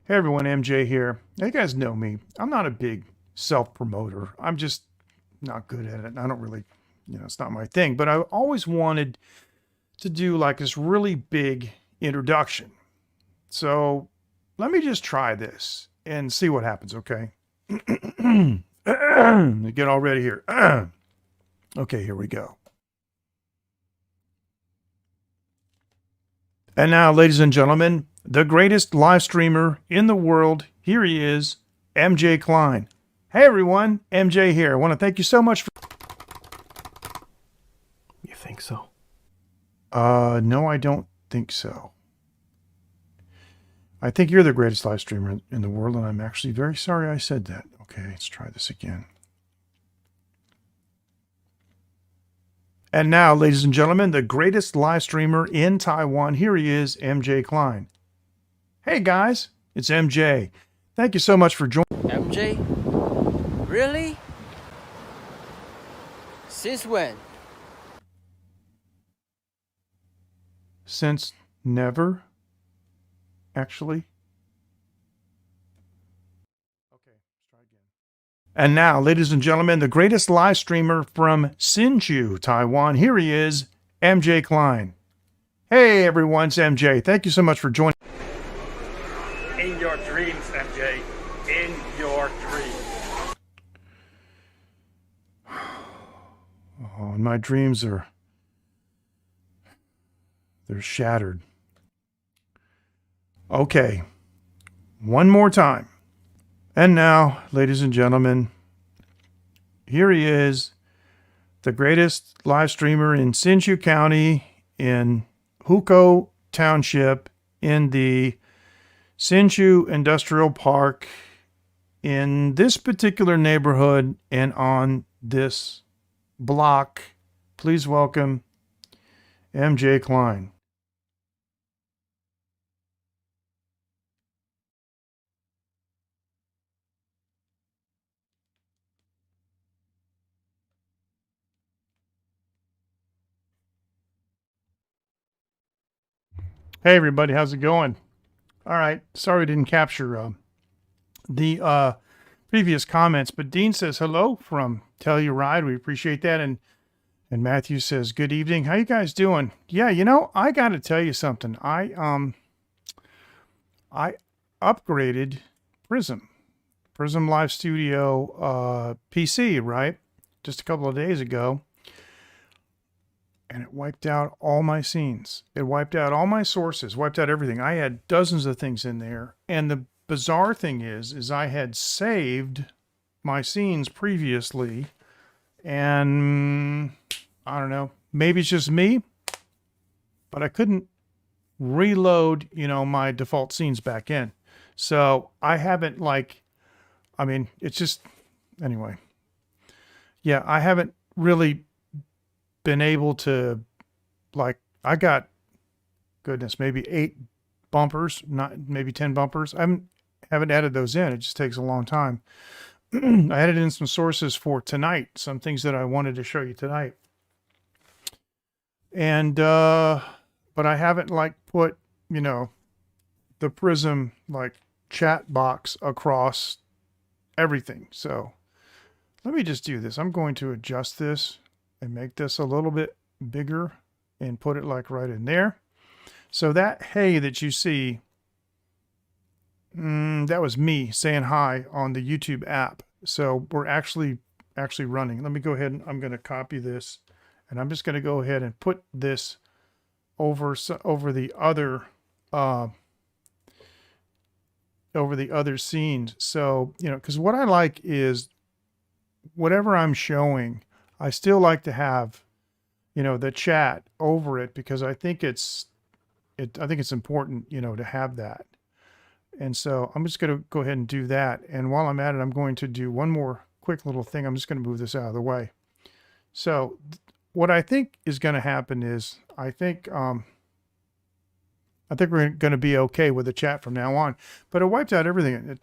Hey everyone, MJ here. You guys know me. I'm not a big self-promoter. I'm just not good at it. I don't really, it's not my thing. But I always wanted to do like this really big introduction. So let me just try this and see what happens, okay? Get all ready here. Okay, here we go. And now, ladies and gentlemen, the greatest live streamer in the world. Here he is, MJ Klein. Hey everyone, MJ here. I want to thank you so much for. You think so? No, I don't think so. I think you're the greatest live streamer in the world, and I'm actually very sorry I said that. Okay, let's try this again. And now, ladies and gentlemen, the greatest live streamer in Taiwan. Here he is, MJ Klein. Hey guys, it's MJ. Thank you so much for joining. MJ? Really? Since when? Since never, actually. Okay, let's try again. And now, ladies and gentlemen, the greatest live streamer from Hsinchu, Taiwan. Here he is, MJ Klein. Hey everyone, it's MJ. Thank you so much for joining. In your dreams, MJ. In your dreams. Oh, and my dreams they're shattered. Okay, one more time. And now, ladies and gentlemen, here he is, the greatest live streamer in Hsinchu County, in Hukou Township, in the Hsinchu Industrial Park, in this particular neighborhood, and on this block. Please welcome MJ Klein. Hey everybody, how's it going? All right, sorry we didn't capture the previous comments, but Dean says hello from Telluride. We appreciate that, and Matthew says good evening. How you guys doing? Yeah, I got to tell you something. I upgraded Prism Live Studio PC, right? Just a couple of days ago. And it wiped out all my scenes. It wiped out all my sources, wiped out everything. I had dozens of things in there. And the bizarre thing is I had saved my scenes previously. And I don't know, maybe it's just me, but I couldn't reload, my default scenes back in. So I haven't it's just, anyway. Yeah, I haven't really been able to, I got, goodness, maybe 8 bumpers, not maybe 10 bumpers. I haven't added those in. It just takes a long time. I added in some sources for tonight, some things that I wanted to show you tonight. And, but I haven't put, the Prism chat box across everything. So let me just do this. I'm going to adjust this and make this a little bit bigger and put it right in there. So that hey that you see, that was me saying hi on the YouTube app. So we're actually running. Let me go ahead and I'm going to copy this, and I'm just going to go ahead and put this over the other scenes. So, because what I like is whatever I'm showing, I still like to have, the chat over it, because I think it's important, to have that. And so I'm just going to go ahead and do that. And while I'm at it, I'm going to do one more quick little thing. I'm just going to move this out of the way. So what I think is going to happen is I think we're going to be okay with the chat from now on. But it wiped out everything.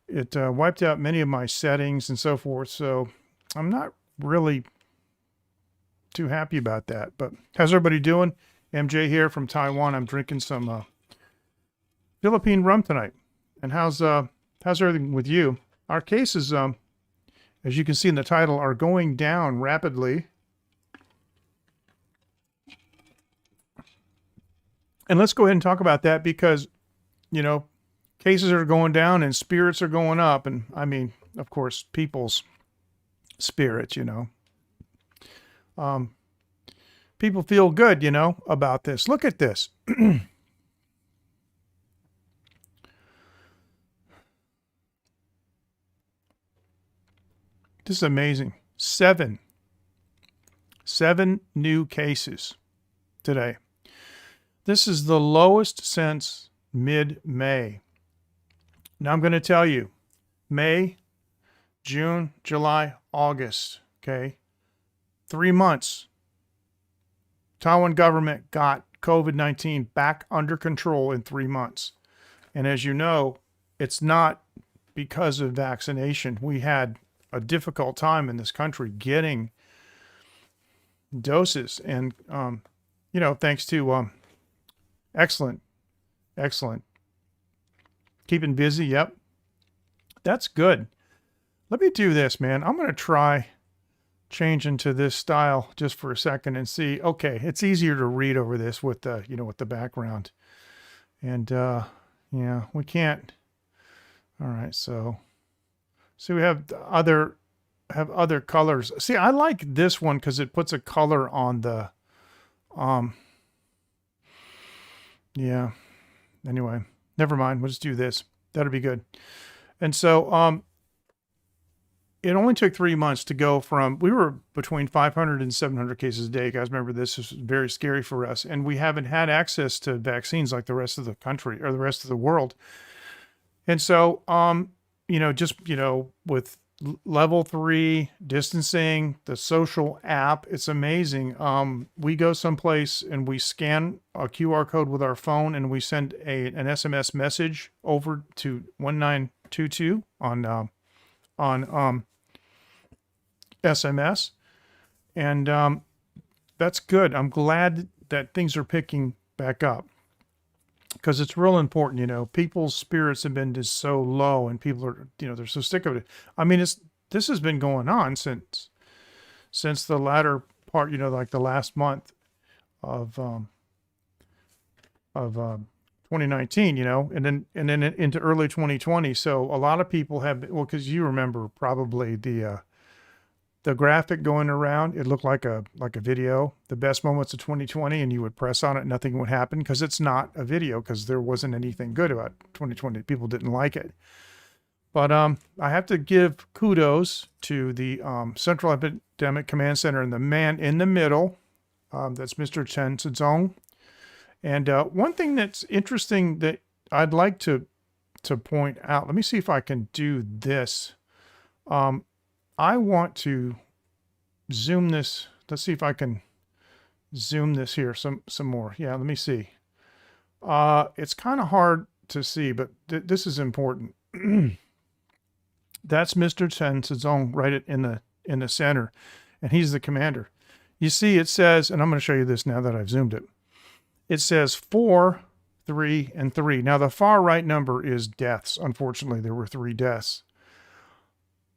It wiped out many of my settings and so forth. So I'm not really too happy about that. But how's everybody doing? MJ here from Taiwan. I'm drinking some Philippine rum tonight. And how's everything with you? Our cases, as you can see in the title, are going down rapidly. And let's go ahead and talk about that because, you know, cases are going down and spirits are going up. And I mean, of course, people's spirits, you know. People feel good, you know, about this. Look at this. This is amazing. Seven new cases today. This is the lowest since mid-May. Now I'm going to tell you, May, June, July, August, okay? 3 months. Taiwan government got COVID-19 back under control in 3 months. And as you know, it's not because of vaccination. We had a difficult time in this country getting doses. And, you know, thanks to excellent. Keeping busy, yep. That's good. Let me do this, man. I'm going to try changing to this style just for a second and see. Okay, it's easier to read over this with the, you know, with the background. And yeah, we can't. All right, so we have other colors. See, I like this one because it puts a color on the yeah. Anyway, never mind. We'll just do this. That'll be good. And so it only took 3 months to go from, we were between 500 and 700 cases a day. Guys, remember this is very scary for us. And we haven't had access to vaccines like the rest of the country or the rest of the world. And so, you know, just, you know, with level 3 distancing, the social app, it's amazing. We go someplace and we scan a QR code with our phone and we send an SMS message over to 1922 on SMS. And that's good. I'm glad that things are picking back up because it's real important. You know, people's spirits have been just so low and people are, you know, they're so sick of it. I mean, this has been going on since the latter part, you know, like the last month of 2019, you know, and then into early 2020. So a lot of people have, well, because you remember probably the graphic going around, it looked like a video, the best moments of 2020, and you would press on it, nothing would happen because it's not a video because there wasn't anything good about 2020. People didn't like it. But I have to give kudos to the Central Epidemic Command Center and the man in the middle. That's Mr. Chen Zedong. And one thing that's interesting that I'd like to point out, let me see if I can do this. I want to zoom this. Let's see if I can zoom this here some more. Yeah, let me see. It's kind of hard to see, but this is important. That's Mr. Chen Zedong right in the center, and he's the commander. You see, it says, and I'm going to show you this now that I've zoomed it. It says 4, 3, and 3. Now, the far right number is deaths. Unfortunately, there were 3 deaths.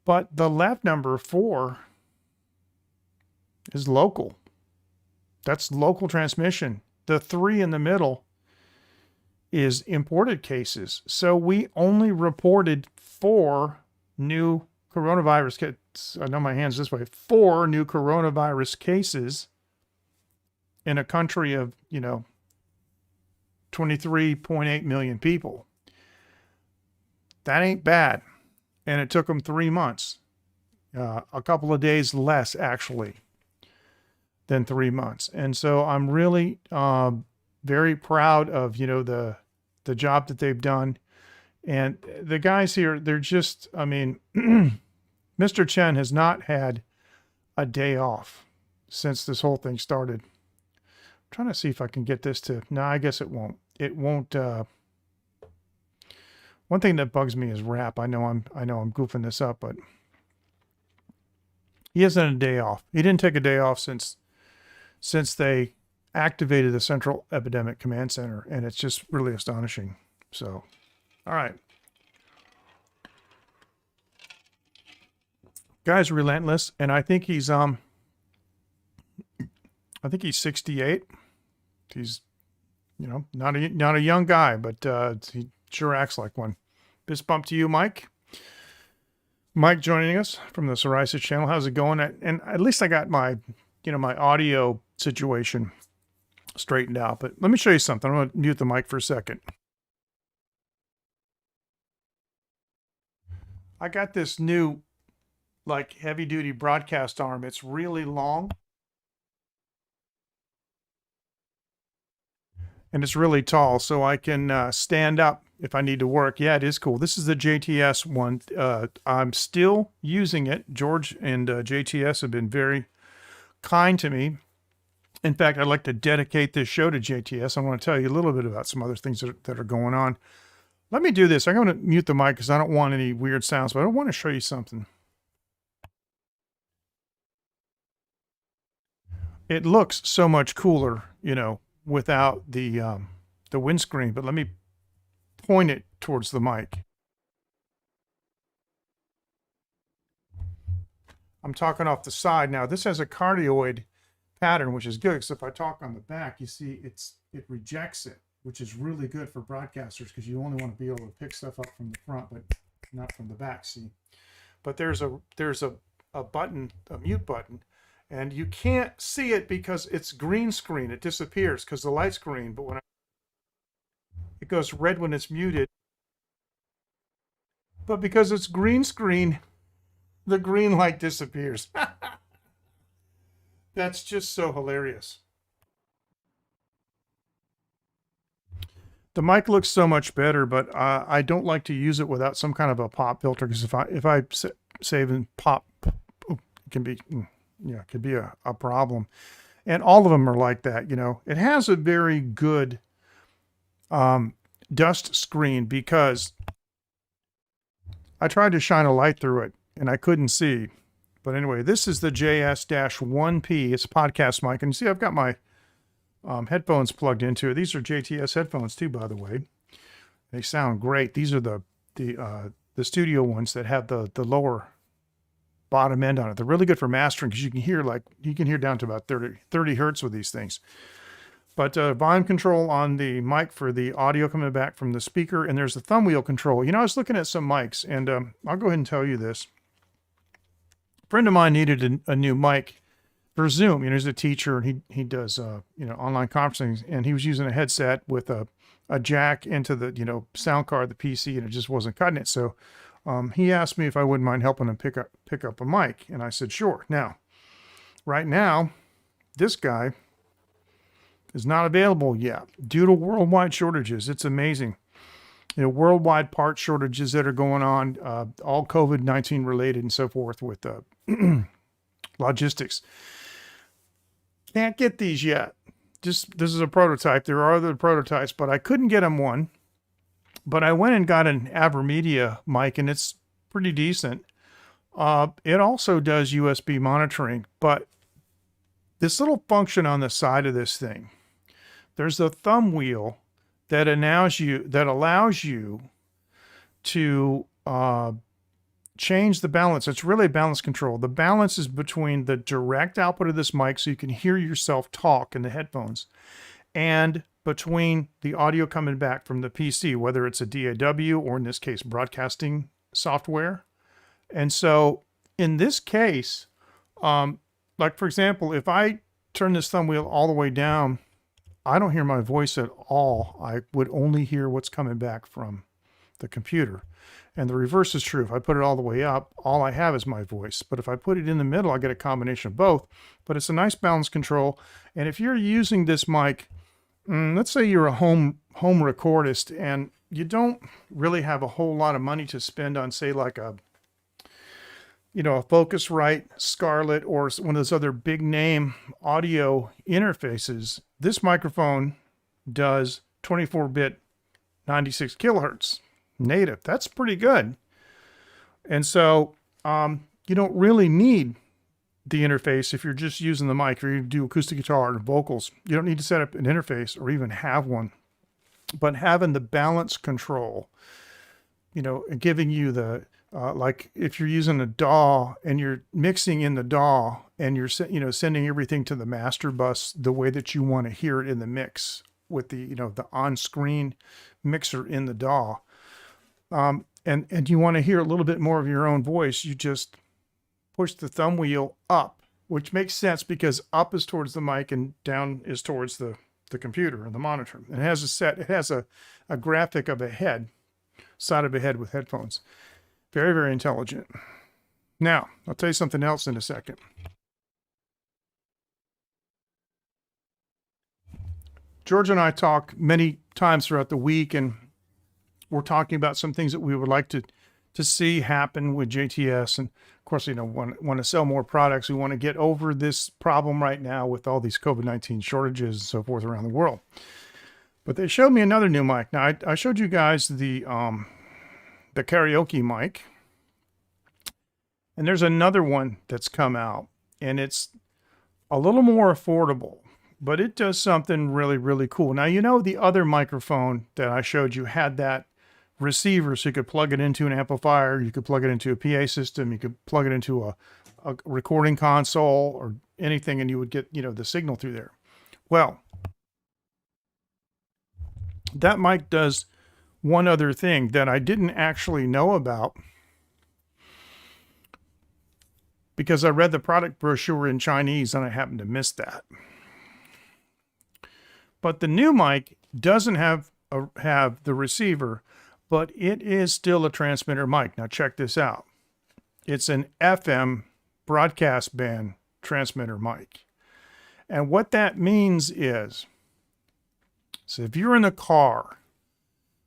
But the left number, 4, is local. That's local transmission. The 3 in the middle is imported cases. So we only reported 4 new coronavirus cases. I know my hand's this way. 4 new coronavirus cases in a country of, you know, 23.8 million people. That ain't bad. And it took them 3 months. A couple of days less, actually, than 3 months. And so I'm really very proud of, you know, the job that they've done. And the guys here, they're just, I mean, Mr. Chen has not had a day off since this whole thing started. I'm trying to see if I can get this to, no, I guess it won't. It won't. One thing that bugs me is rap. I know I'm goofing this up, but he hasn't had a day off. He didn't take a day off since they activated the Central Epidemic Command Center, and it's just really astonishing. So, all right, Guy's relentless, and I think he's 68. He's, not a young guy, but he sure acts like one. Fist bump to you, Mike. Mike joining us from the psoriasis channel. How's it going? And at least I got my, my audio situation straightened out. But let me show you something. I'm going to mute the mic for a second. I got this new, like, heavy-duty broadcast arm. It's really long. And it's really tall, so I can stand up if I need to work. Yeah, it is cool. This is the JTS one. I'm still using it. George and JTS have been very kind to me. In fact, I'd like to dedicate this show to JTS. I want to tell you a little bit about some other things that are going on. Let me do this. I'm going to mute the mic because I don't want any weird sounds, but I want to show you something. It looks so much cooler, without the windscreen, but let me point it towards the mic. I'm talking off the side now. This has a cardioid pattern, which is good, because if I talk on the back, you see it rejects it, which is really good for broadcasters because you only want to be able to pick stuff up from the front, but not from the back, see? But there's a button, a mute button, and you can't see it because it's green screen. It disappears because the light's green, but it goes red when it's muted. But because it's green screen, the green light disappears. That's just so hilarious. The mic looks so much better, but I don't like to use it without some kind of a pop filter, because if I save and pop, it can be... Yeah, it could be a problem. And all of them are like that, It has a very good dust screen because I tried to shine a light through it and I couldn't see. But anyway, this is the JS-1P. It's a podcast mic. And you see I've got my headphones plugged into it. These are JTS headphones too, by the way. They sound great. These are the studio ones that have the lower bottom end on it. They're really good for mastering because you can hear down to about 30 hertz with these things. But volume control on the mic for the audio coming back from the speaker, and there's the thumb wheel control. I was looking at some mics, and I'll go ahead and tell you this. A friend of mine needed a new mic for Zoom. He's a teacher, and he does online conferencing, and he was using a headset with a jack into the sound card, the PC, and it just wasn't cutting it. So he asked me if I wouldn't mind helping him pick up a mic, and I said sure. Now, right now, this guy is not available yet due to worldwide shortages. It's amazing, worldwide part shortages that are going on, all COVID-19 related and so forth with logistics. Can't get these yet. This is a prototype. There are other prototypes, but I couldn't get him one. But I went and got an Avermedia mic, and it's pretty decent. It also does USB monitoring, but this little function on the side of this thing, there's a thumb wheel that allows you to change the balance. It's really balance control. The balance is between the direct output of this mic, so you can hear yourself talk in the headphones, and between the audio coming back from the PC, whether it's a DAW or in this case, broadcasting software. And so in this case, like for example, if I turn this thumb wheel all the way down, I don't hear my voice at all. I would only hear what's coming back from the computer. And the reverse is true. If I put it all the way up, all I have is my voice. But if I put it in the middle, I get a combination of both. But it's a nice balance control. And if you're using this mic, let's say you're a home recordist and you don't really have a whole lot of money to spend on, say, like a Focusrite, Scarlett, or one of those other big name audio interfaces. This microphone does 24-bit 96 kilohertz native. That's pretty good. And so you don't really need the interface if you're just using the mic, or you do acoustic guitar or vocals. You don't need to set up an interface or even have one. But having the balance control, and giving you the like if you're using a DAW and you're mixing in the DAW and you're sending everything to the master bus the way that you want to hear it in the mix with the the on-screen mixer in the DAW, and you want to hear a little bit more of your own voice, you just push the thumb wheel up, which makes sense because up is towards the mic and down is towards the computer or the monitor. And it has a graphic of a head, side of a head with headphones. Very, very intelligent. Now, I'll tell you something else in a second. George and I talk many times throughout the week, and we're talking about some things that we would like to see happen with JTS. And of course, want to sell more products. We want to get over this problem right now with all these COVID-19 shortages and so forth around the world. But they showed me another new mic. Now, I showed you guys the karaoke mic, and there's another one that's come out, and it's a little more affordable, but it does something really, really cool. Now, the other microphone that I showed you had that receiver, so you could plug it into an amplifier, you could plug it into a PA system, you could plug it into a recording console or anything, and you would get the signal through there. Well, that mic does one other thing that I didn't actually know about because I read the product brochure in Chinese and I happened to miss that. But the new mic doesn't have the receiver, but it is still a transmitter mic. Now check this out. It's an FM broadcast band transmitter mic. And what that means is, so if you're in a car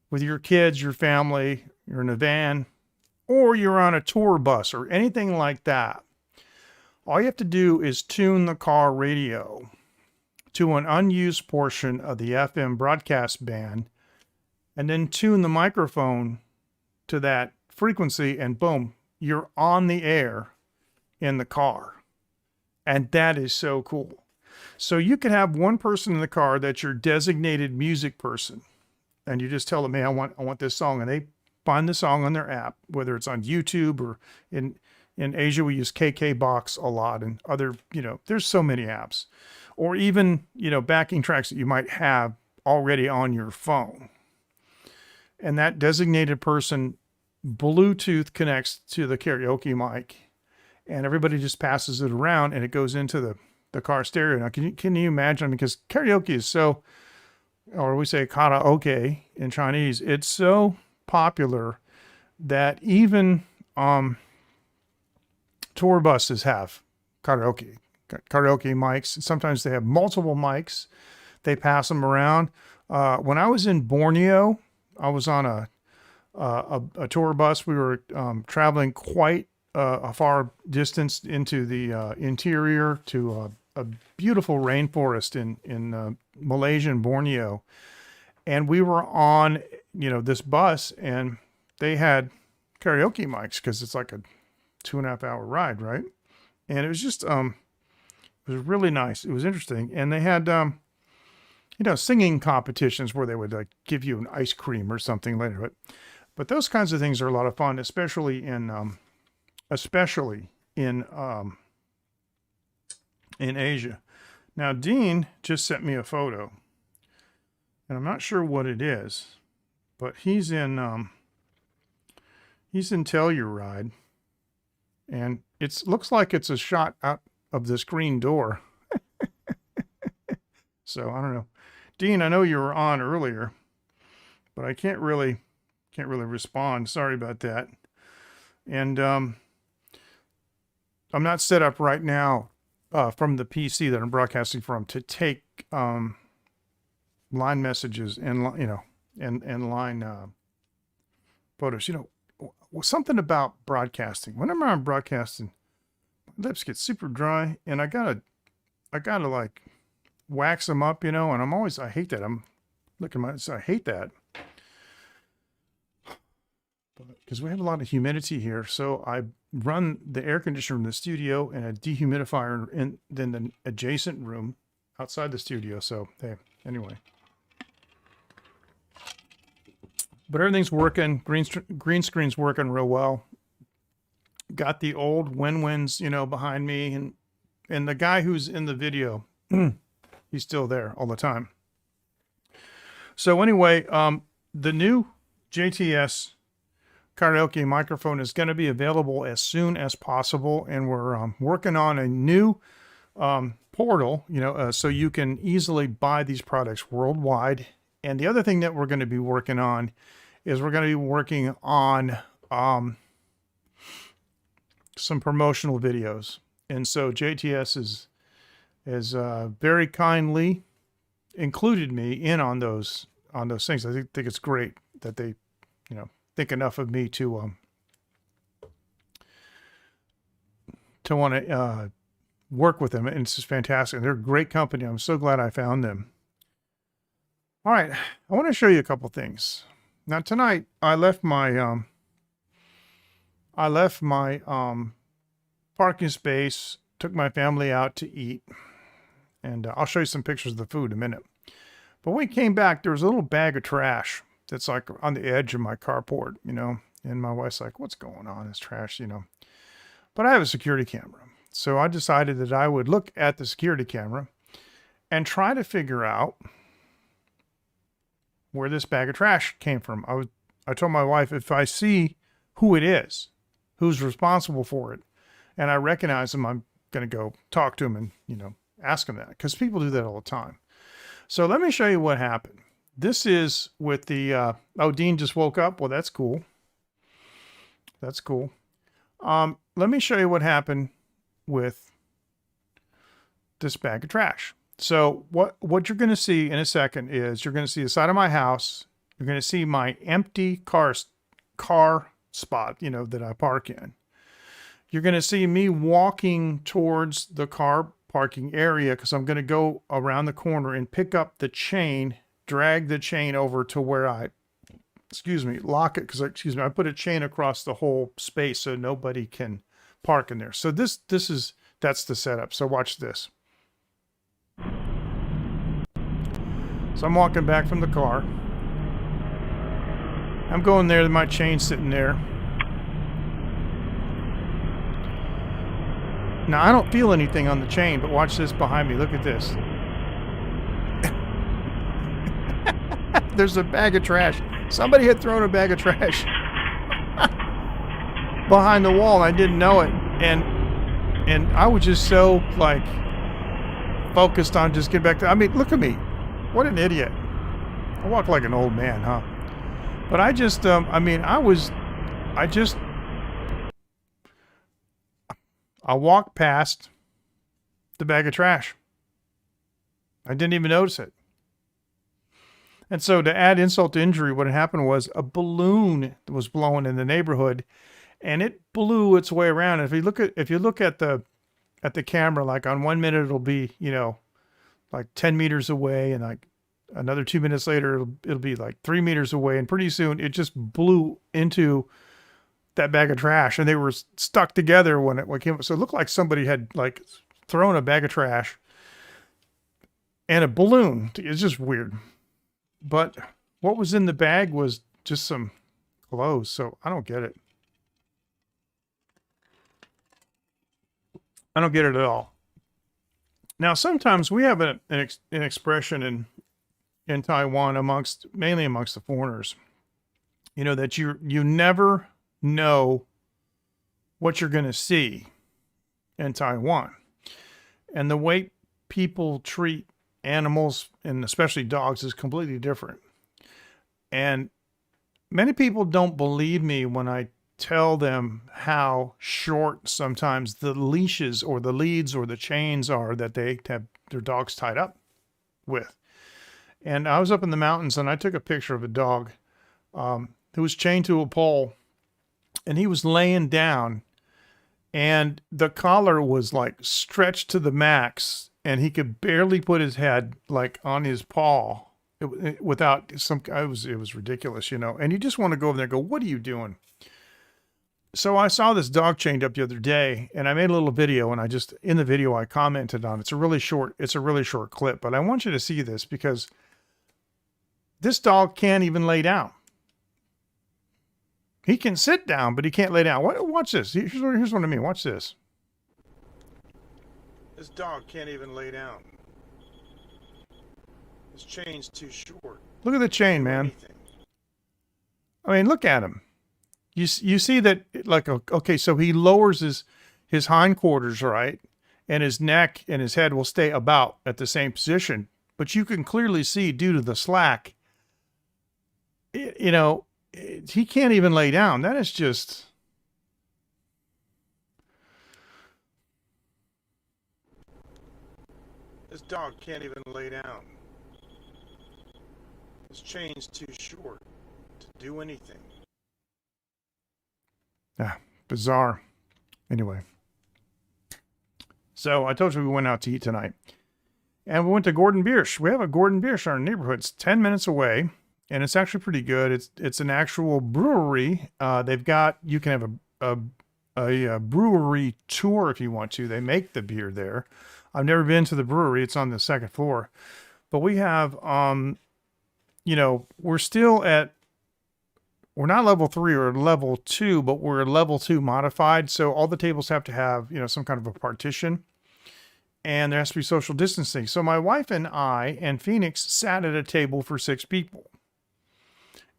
with your kids, your family, you're in a van, or you're on a tour bus or anything like that, all you have to do is tune the car radio to an unused portion of the FM broadcast band, and then tune the microphone to that frequency, and boom, you're on the air in the car. And that is so cool. So you could have one person in the car that's your designated music person, and you just tell them, hey, I want this song, and they find the song on their app, whether it's on YouTube or in Asia, we use KKBox a lot, and other, there's so many apps, or even, backing tracks that you might have already on your phone. And that designated person Bluetooth connects to the karaoke mic, and everybody just passes it around, and it goes into the car stereo. Now, can you imagine? Because karaoke is so, or we say karaoke in Chinese, it's so popular that even tour buses have karaoke mics. Sometimes they have multiple mics. They pass them around. When I was in Borneo, I was on a tour bus. We were traveling quite a far distance into the interior to a beautiful rainforest in Malaysia and Borneo. And we were on, this bus, and they had karaoke mics because it's like a 2.5 hour ride, right? And it was just, it was really nice. It was interesting. And they had, singing competitions where they would like give you an ice cream or something later. But those kinds of things are a lot of fun, especially in Asia. Now, Dean just sent me a photo, and I'm not sure what it is, but he's in Telluride, and looks like it's a shot out of the screen door. So I don't know. Dean, I know you were on earlier, but I can't really respond. Sorry about that. And I'm not set up right now from the PC that I'm broadcasting from to take line messages and line photos. Something about broadcasting. Whenever I'm broadcasting, my lips get super dry, and I gotta like wax them up, and I hate that. I'm looking at I hate that. Because we have a lot of humidity here, so I run the air conditioner in the studio and a dehumidifier in then the adjacent room outside the studio. So hey, anyway. But everything's working. Green screen's working real well. got the old Win-Wins, you know, behind me, and the guy who's in the video, he's still there all the time. So anyway, the new JTS karaoke microphone is going to be available as soon as possible, and we're working on a new portal, you know, so you can easily buy these products worldwide. And the other thing that we're going to be working on is we're going to be working on some promotional videos. And so JTS is very kindly included me in on those things. I think it's great that they, you know, think enough of me to want to work with them. And it's just fantastic. They're a great company. I'm so glad I found them. All right, I want to show you a couple things. Now tonight I left my parking space, took my family out to eat, and I'll show you some pictures of the food in a minute. But when we came back, there was a little bag of trash that's like on the edge of my carport, you know, and my wife's like, what's going on? It's trash, you know. But I have a security camera. So I decided that I would look at the security camera and try to figure out where this bag of trash came from. I told my wife, if I see who it is, who's responsible for it, and I recognize him, I'm going to go talk to him and, you know, ask him that, because people do that all the time. So let me show you what happened. This is with the, oh, Dean just woke up. Well, that's cool. That's cool. Let me show you what happened with this bag of trash. So what you're going to see in a second is you're going to see the side of my house. You're going to see my empty car spot, you know, that I park in. You're going to see me walking towards the car parking area because I'm going to go around the corner and pick up the chain, drag the chain over to where I, lock it, because, I put a chain across the whole space so nobody can park in there. So that's the setup. So watch this. So I'm walking back from the car. I'm going there, my chain's sitting there. Now, I don't feel anything on the chain, but watch this behind me. Look at this. There's a bag of trash. Somebody had thrown a bag of trash behind the wall, and I didn't know it. And I was just so, like, focused on just getting back to... I mean, look at me. What an idiot. I walk like an old man, huh? But I just, I walked past the bag of trash. I didn't even notice it. And so to add insult to injury, what had happened was a balloon was blowing in the neighborhood, and it blew its way around. And if you look at the camera, like on 1 minute it'll be, you know, like 10 meters away, and like another 2 minutes later it'll be like 3 meters away, and pretty soon it just blew into that bag of trash, and they were stuck together when it came up. So it looked like somebody had like thrown a bag of trash and a balloon. It's just weird. But what was in the bag was just some clothes, so I don't get it. I don't get it at all. Now, sometimes we have an expression in Taiwan mainly amongst the foreigners, you know, that you never know what you're going to see in Taiwan. And the way people treat animals, and especially dogs, is completely different. And many people don't believe me when I tell them how short sometimes the leashes or the leads or the chains are that they have their dogs tied up with. And I was up in the mountains, and I took a picture of a dog who was chained to a pole, and he was laying down, and the collar was like stretched to the max, and he could barely put his head like on his paw without some, it was ridiculous, you know. And you just want to go over there and go, what are you doing? So I saw this dog chained up the other day, and I made a little video, and in the video I commented on it. It's a really short clip, but I want you to see this because this dog can't even lay down. He can sit down, but he can't lay down. Watch this. Here's what I mean. Watch this. This dog can't even lay down. This chain's too short. Look at the chain, man. I mean, look at him. You see that, like, okay, so he lowers his hindquarters, right? And his neck and his head will stay about at the same position. But you can clearly see, due to the slack, he can't even lay down. That is just... This dog can't even lay down. This chain's too short to do anything. Ah, bizarre. Anyway. So I told you we went out to eat tonight. And we went to Gordon Biersch. We have a Gordon Biersch in our neighborhood. It's 10 minutes away. And it's actually pretty good. It's an actual brewery. You can have a brewery tour if you want to. They make the beer there. I've never been to the brewery. It's on the second floor. But we have, we're not level 3 or level 2, but we're level 2 modified. So all the tables have to have, some kind of a partition. And there has to be social distancing. So my wife and I and Phoenix sat at a table for 6 people.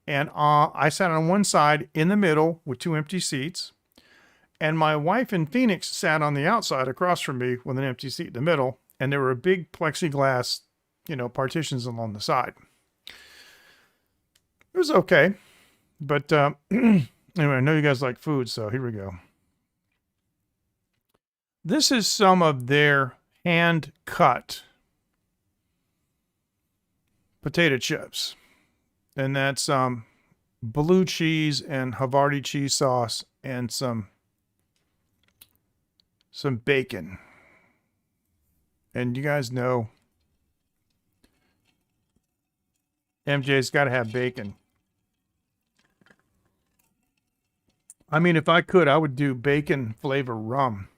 And I sat on one side in the middle with 2 empty seats. And my wife and Phoenix sat on the outside across from me with an empty seat in the middle. And there were big plexiglass, partitions along the side. It was okay. But anyway, I know you guys like food, so here we go. This is some of their hand-cut potato chips. And that's blue cheese and Havarti cheese sauce and some bacon. And you guys know MJ's got to have bacon. I mean, if I could, I would do bacon flavor rum.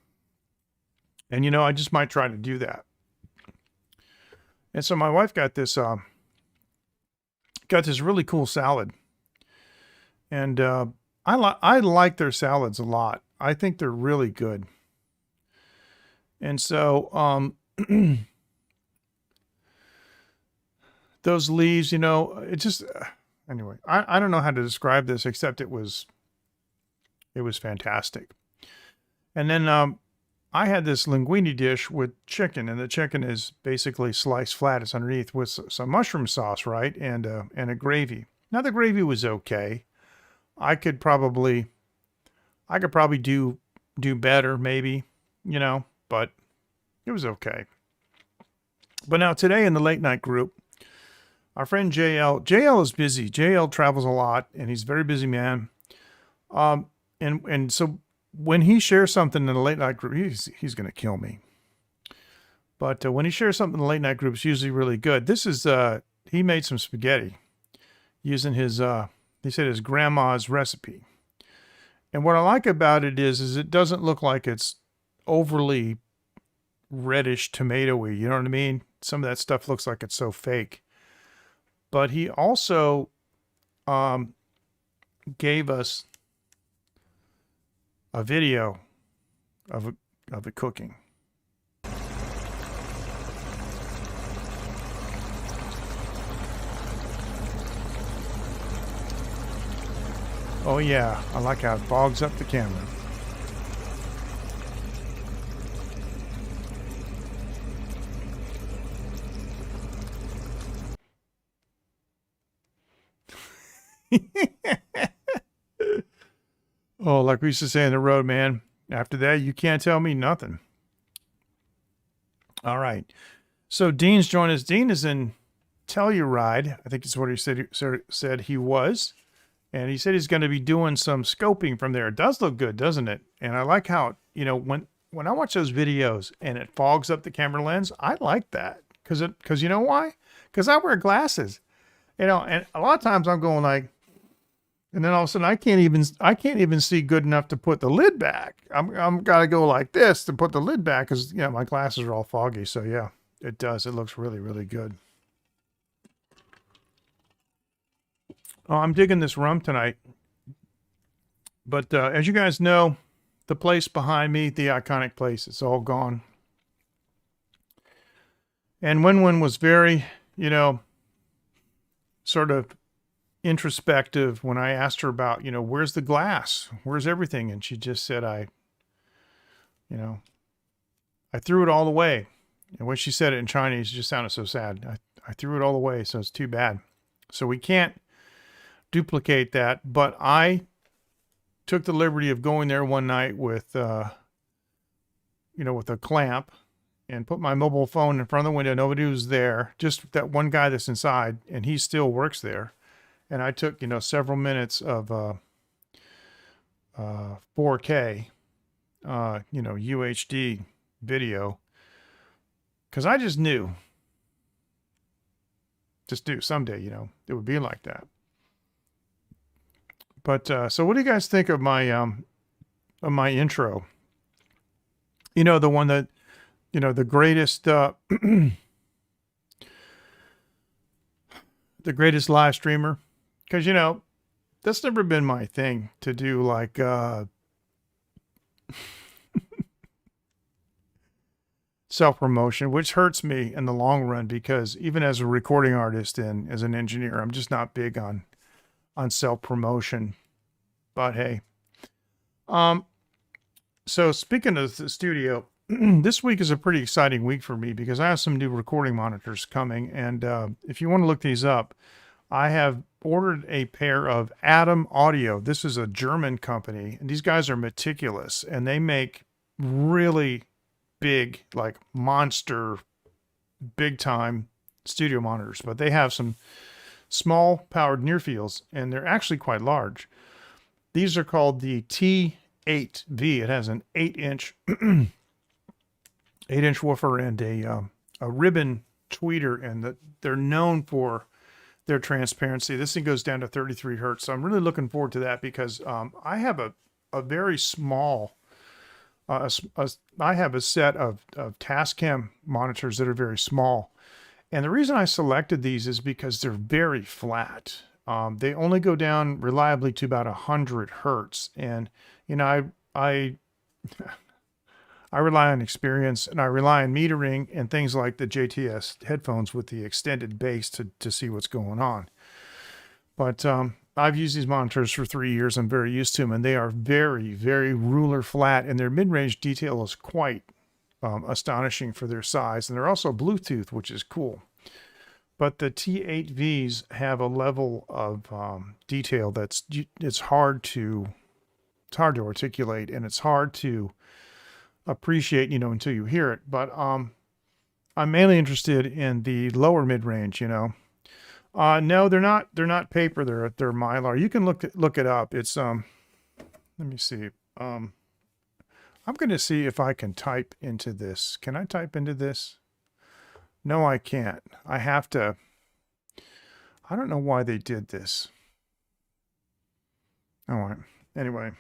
And I just might try to do that. And so my wife got this really cool salad. And I like their salads a lot. I think they're really good. And so those leaves, it just anyway, I don't know how to describe this except it was fantastic. And then I had this linguine dish with chicken, and the chicken is basically sliced flat. It's underneath with some mushroom sauce, right? And a gravy. Now the gravy was okay. I could probably do better, maybe, but it was okay. But now today in the late night group, our friend JL is busy. JL travels a lot, and he's a very busy man. And so when he shares something in the late night group, he's going to kill me. But when he shares something in the late night group, it's usually really good. This is, he made some spaghetti using his, he said his grandma's recipe. And what I like about it is it doesn't look like it's overly reddish tomatoey. You know what I mean? Some of that stuff looks like it's so fake. But he also gave us a video of it cooking. Oh yeah, I like how it fogs up the camera. Oh, like we used to say on the road, man. After that, you can't tell me nothing. All right. So Dean's joined us. Dean is in Telluride. I think it's what he said he was. And he said he's going to be doing some scoping from there. It does look good, doesn't it? And I like how, when I watch those videos and it fogs up the camera lens, I like that. Because you know why? Because I wear glasses. And a lot of times I'm going like, and then all of a sudden I can't even see good enough to put the lid back. I'm got to go like this to put the lid back because my glasses are all foggy. So yeah, it does. It looks really, really good. Oh, I'm digging this rum tonight. But as you guys know, the place behind me, the iconic place, it's all gone. And Win-Win was very, sort of introspective when I asked her about, where's the glass? Where's everything? And she just said, I threw it all away. And when she said it in Chinese, it just sounded so sad. I threw it all away, so it's too bad. So we can't duplicate that, but I took the liberty of going there one night with, with a clamp and put my mobile phone in front of the window. Nobody was there, just that one guy that's inside, and he still works there. And I took, several minutes of 4K, UHD video, because I just knew someday, it would be like that. But so what do you guys think of my intro? The one that, the greatest the greatest live streamer, because that's never been my thing to do, like self-promotion, which hurts me in the long run, because even as a recording artist and as an engineer, I'm just not big on self-promotion. But hey, so speaking of the studio, this week is a pretty exciting week for me because I have some new recording monitors coming. And if you want to look these up, I have ordered a pair of Atom Audio. This is a German company, and these guys are meticulous, and they make really big, like monster, big time studio monitors. But they have some small powered near fields, and they're actually quite large. These are called the T8V. It has an 8-inch 8-inch woofer and a ribbon tweeter, and they're known for their transparency. This thing goes down to 33 hertz. So I'm really looking forward to that, because I have a very small, I have a set of Tascam monitors that are very small. And the reason I selected these is because they're very flat. They only go down reliably to about 100 hertz. And, I rely on experience, and I rely on metering and things like the JTS headphones with the extended bass to see what's going on. But I've used these monitors for 3 years. I'm very used to them, and they are very, very ruler flat, and their mid-range detail is quite astonishing for their size. And they're also Bluetooth, which is cool. But the T8Vs have a level of detail it's hard to articulate, and it's hard to appreciate, until you hear it. But I'm mainly interested in the lower mid-range. No, they're not paper. They're Mylar. You can look it up. It's let me see. I'm going to see if I can type into this. Can I type into this? No, I can't. I have to. I don't know why they did this. All right. Anyway,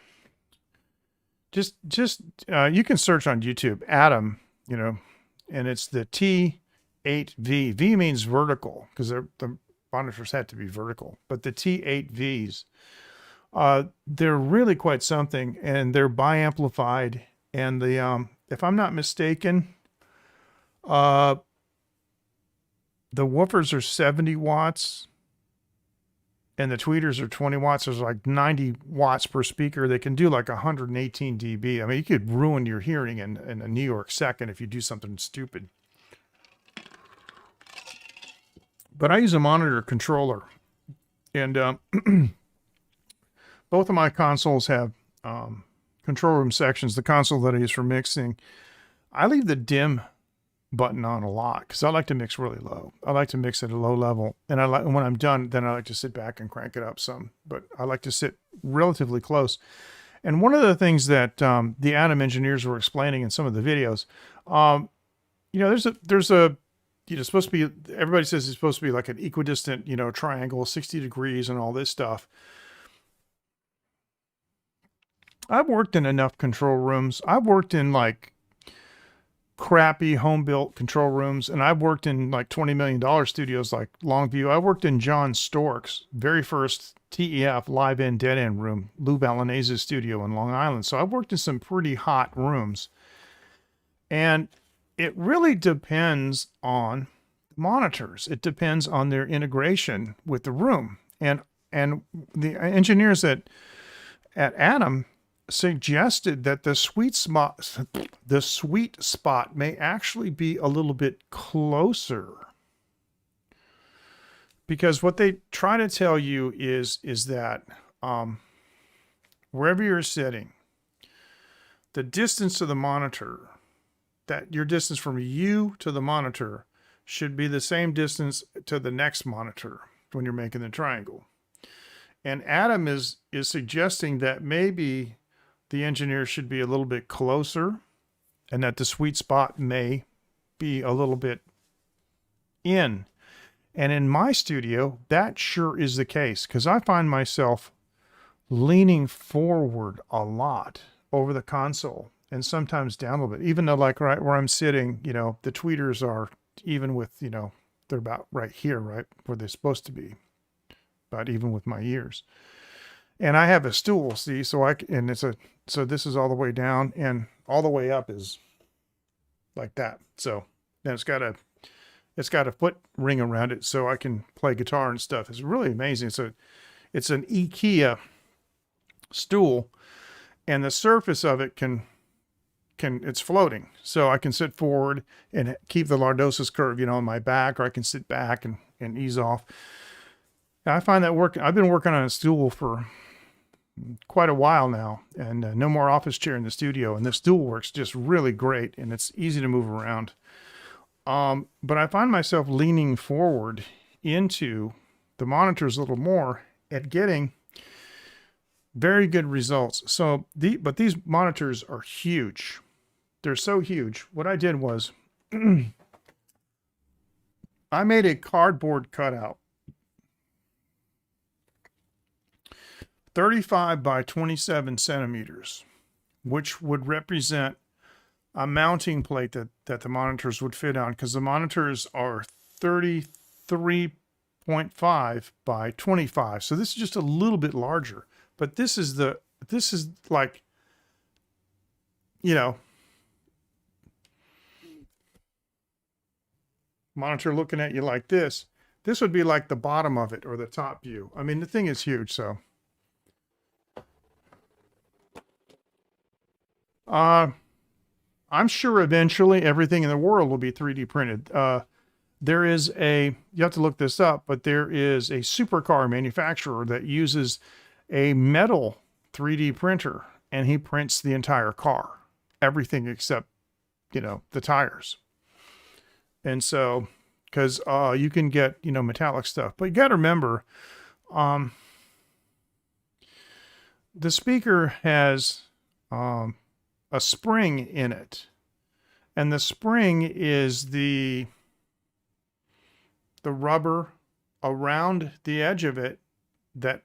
just you can search on YouTube Atom, and it's the T8V. V means vertical, because the monitors had to be vertical. But the T8Vs, they're really quite something, and they're bi-amplified. And the if I'm not mistaken, the woofers are 70 watts and the tweeters are 20 watts. There's like 90 watts per speaker. They can do like 118 dB. I mean, you could ruin your hearing in a New York second if you do something stupid. But I use a monitor controller, and both of my consoles have control room sections. The console that I use for mixing, I leave the dim button on a lot because I like to mix really low. I like to mix at a low level, and when I'm done, then I like to sit back and crank it up some. But I like to sit relatively close. And one of the things that the Atom engineers were explaining in some of the videos, there's a supposed to be, everybody says it's supposed to be like an equidistant, triangle, 60 degrees and all this stuff. I've worked in enough control rooms. I've worked in like crappy home built control rooms. And I've worked in like $20 million studios like Longview. I worked in John Stork's very first TEF live in dead end room, Lou Balinaise's studio in Long Island. So I've worked in some pretty hot rooms. And it really depends on monitors. It depends on their integration with the room. And the engineers at Atom suggested that the sweet spot may actually be a little bit closer, because what they try to tell you is that wherever you're sitting, the distance to the monitor, that your distance from you to the monitor should be the same distance to the next monitor when you're making the triangle. And Adam is suggesting that maybe the engineer should be a little bit closer, and that the sweet spot may be a little bit in. And in my studio, that sure is the case, because I find myself leaning forward a lot over the console, and sometimes down a little bit, even though like right where I'm sitting, you know, the tweeters are even with, you know, they're about right here, right where they're supposed to be, but even with my ears. And I have a stool, see, so so this is all the way down, and all the way up is like that. So then it's got a foot ring around it, so I can play guitar and stuff. It's really amazing. So it's an IKEA stool, and the surface of it it's floating. So I can sit forward and keep the lordosis curve, you know, on my back, or I can sit back and ease off. And I find that working. I've been working on a stool for quite a while now, and no more office chair in the studio. And the stool works just really great, and it's easy to move around. But I find myself leaning forward into the monitors a little more and getting very good results. So but these monitors are huge. They're so huge. What I did was I made a cardboard cutout, 35 by 27 centimeters, which would represent a mounting plate that the monitors would fit on, because the monitors are 33.5 by 25. So this is just a little bit larger, but this is like, you know, monitor looking at you like this. This would be like the bottom of it, or the top view. I mean, the thing is huge. So I'm sure eventually everything in the world will be 3D printed. You have to look this up, but there is a supercar manufacturer that uses a metal 3D printer, and he prints the entire car, everything except, you know, the tires. And so, because you can get, you know, metallic stuff, but you got to remember, the speaker has a spring in it, and the spring is the rubber around the edge of it that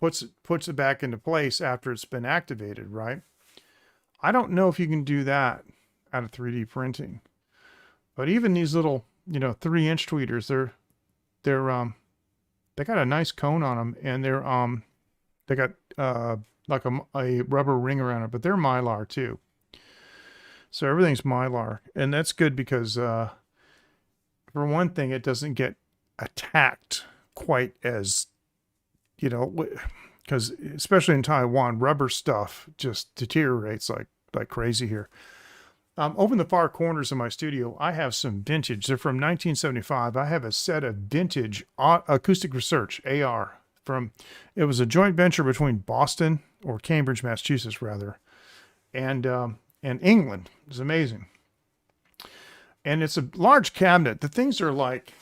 puts it back into place after it's been activated, right? I don't know if you can do that out of 3D printing, but even these little, you know, 3-inch tweeters, they got a nice cone on them, and they got like a rubber ring around it, but they're Mylar too. So everything's Mylar, and that's good because for one thing, it doesn't get attacked quite as, you know, because especially in Taiwan, rubber stuff just deteriorates like crazy here. Over in the far corners of my studio, I have some vintage. They're from 1975. I have a set of vintage acoustic research, AR, it was a joint venture between Boston, or Cambridge, Massachusetts rather, and England. It's amazing. And it's a large cabinet. The things are like,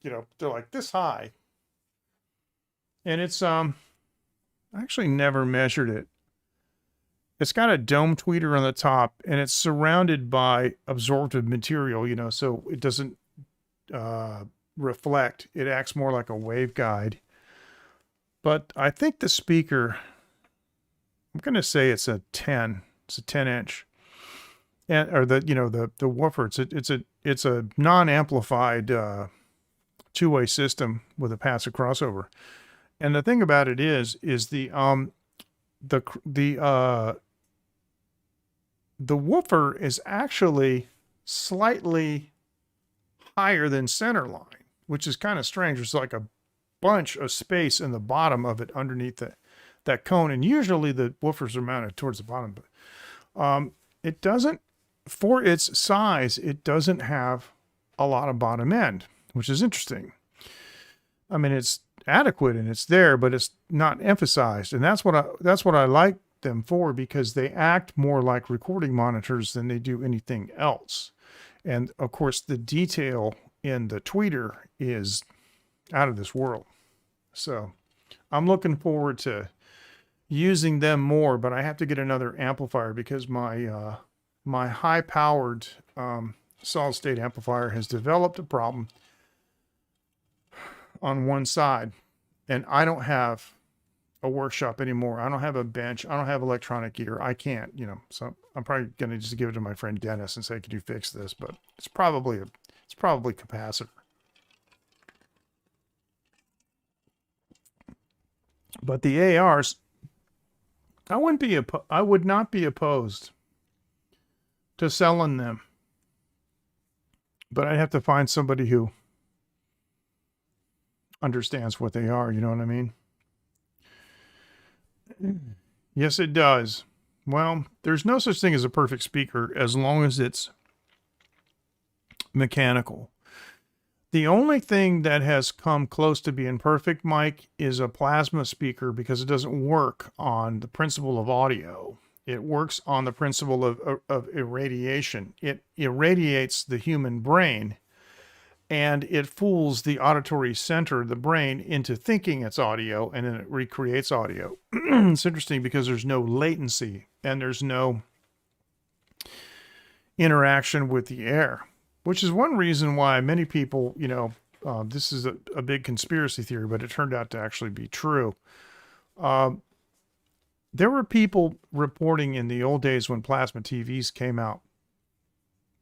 you know, they're like this high. And it's, I actually never measured it. It's got a dome tweeter on the top, and it's surrounded by absorptive material, you know, so it doesn't reflect. It acts more like a waveguide. But I think the speaker, I'm going to say it's a 10. It's a 10-inch. and or the woofer. It's a non-amplified two-way system with a passive crossover. And the thing about it is the woofer is actually slightly higher than center line, which is kind of strange. There's like a bunch of space in the bottom of it underneath that cone. And usually the woofers are mounted towards the bottom, but it doesn't, for its size, it doesn't have a lot of bottom end, which is interesting. I mean, it's adequate and it's there, but it's not emphasized. And that's what I like them for, because they act more like recording monitors than they do anything else. And of course, the detail in the tweeter is out of this world. So I'm looking forward to using them more, but I have to get another amplifier because my my high-powered solid-state amplifier has developed a problem on one side, and I don't have a workshop anymore. I don't have a bench. I don't have electronic gear. I can't, so I'm probably going to just give it to my friend Dennis and say, could you fix this? But it's probably capacitor. But the ARs, I would not be opposed to selling them, but I'd have to find somebody who understands what they are. You know what I mean? Yes, it does. Well, there's no such thing as a perfect speaker as long as it's mechanical. The only thing that has come close to being perfect, Mike, is a plasma speaker, because it doesn't work on the principle of audio. It works on the principle of irradiation. It irradiates the human brain, and it fools the auditory center of the brain into thinking it's audio, and then it recreates audio. It's interesting because there's no latency and there's no interaction with the air, which is one reason why many people, this is a big conspiracy theory, but it turned out to actually be true. There were people reporting in the old days when plasma TVs came out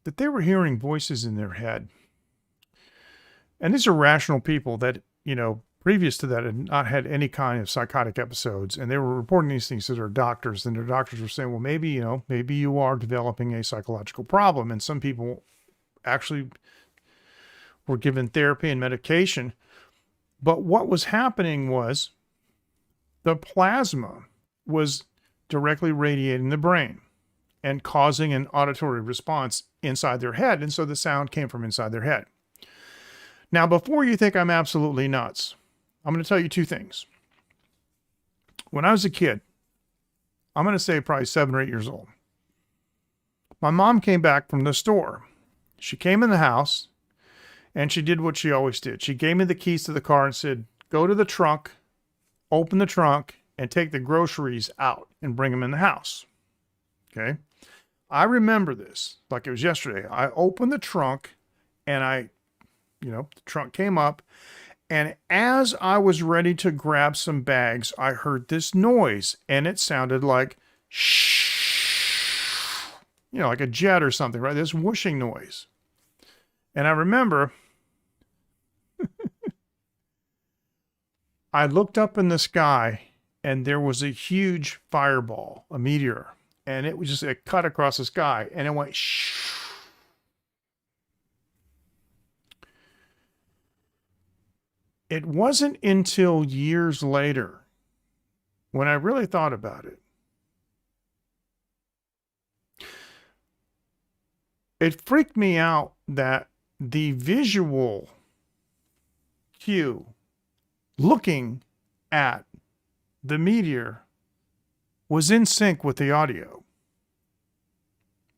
that they were hearing voices in their head. And these are rational people that, previous to that had not had any kind of psychotic episodes. And they were reporting these things to their doctors. And their doctors were saying, well, maybe you are developing a psychological problem. And some people actually were given therapy and medication. But what was happening was the plasma was directly radiating the brain and causing an auditory response inside their head. And so the sound came from inside their head. Now, before you think I'm absolutely nuts, I'm going to tell you two things. When I was a kid, I'm going to say probably 7 or 8 years old, my mom came back from the store. She came in the house and she did what she always did. She gave me the keys to the car and said, go to the trunk, open the trunk, and take the groceries out and bring them in the house. Okay. I remember this like it was yesterday. I opened the trunk and the trunk came up, and as I was ready to grab some bags, I heard this noise, and it sounded like shh, like a jet or something, right? This whooshing noise. And I remember I looked up in the sky, and there was a huge fireball, a meteor, and it cut across the sky, and it went shh. It wasn't until years later when I really thought about it. It freaked me out that the visual cue looking at the meteor was in sync with the audio.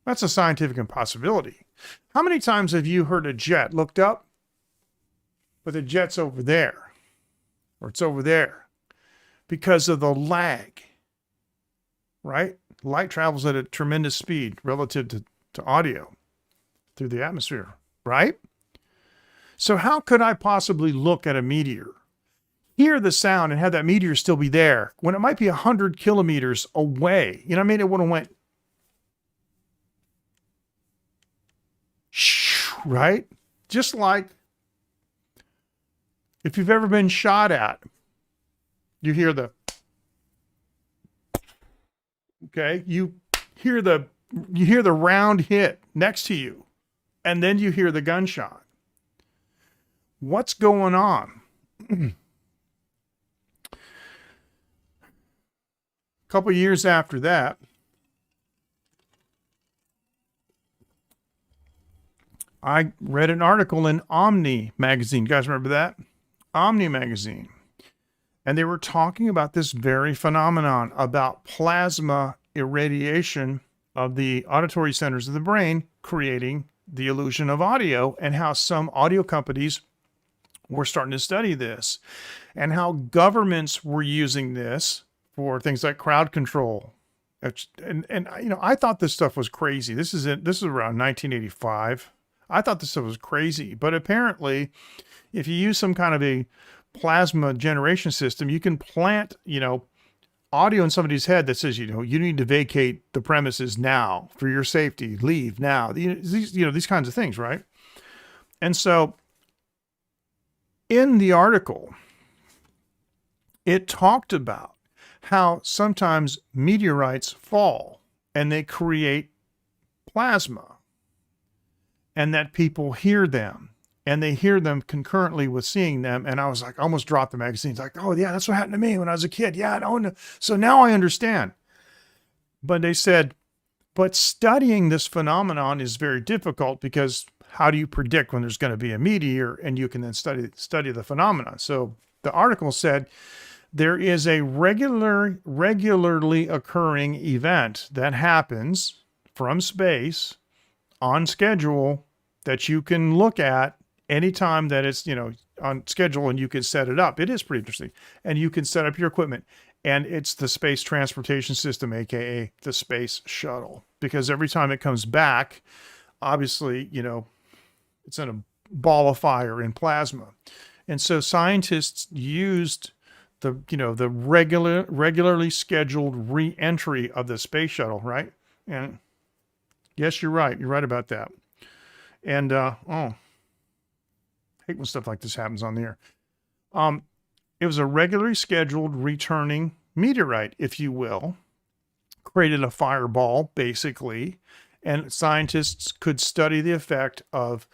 That's a scientific impossibility. How many times have you heard a jet looked up, but the jet's over there, or it's over there, because of the lag, right? Light travels at a tremendous speed relative to audio through the atmosphere, right? So how could I possibly look at a meteor, hear the sound, and have that meteor still be there when it might be 100 kilometers away? You know what I mean? It would have went right? Just like if you've ever been shot at, you hear the, okay, you hear the round hit next to you, and then you hear the gunshot. What's going on? A couple years after that, I read an article in Omni magazine. You guys remember that? Omni magazine. And they were talking about this very phenomenon about plasma irradiation of the auditory centers of the brain, creating the illusion of audio, and how some audio companies were starting to study this, and how governments were using this for things like crowd control. And you know, I thought this stuff was crazy. This is around 1985. I thought this stuff was crazy, but apparently, if you use some kind of a plasma generation system, you can plant, you know, audio in somebody's head that says, you know, you need to vacate the premises now for your safety, leave now. These kinds of things, right? And so, in the article, it talked about how sometimes meteorites fall and they create plasma, and that people hear them, and they hear them concurrently with seeing them. And I was like, almost dropped the magazine. It's like, oh yeah, that's what happened to me when I was a kid. Yeah, I don't know. So now I understand. But they said, but studying this phenomenon is very difficult, because how do you predict when there's going to be a meteor, and you can then study the phenomenon? So the article said there is a regularly occurring event that happens from space on schedule that you can look at anytime that it's, you know, on schedule, and you can set it up. It is pretty interesting. And you can set up your equipment, and it's the Space Transportation System, aka the Space Shuttle, because every time it comes back, obviously, you know, it's in a ball of fire in plasma. And so scientists used the, you know, the regularly scheduled re-entry of the space shuttle, right? And yes, you're right. You're right about that. And I hate when stuff like this happens on the air. It was a regularly scheduled returning meteorite, if you will, created a fireball, basically, and scientists could study the effect of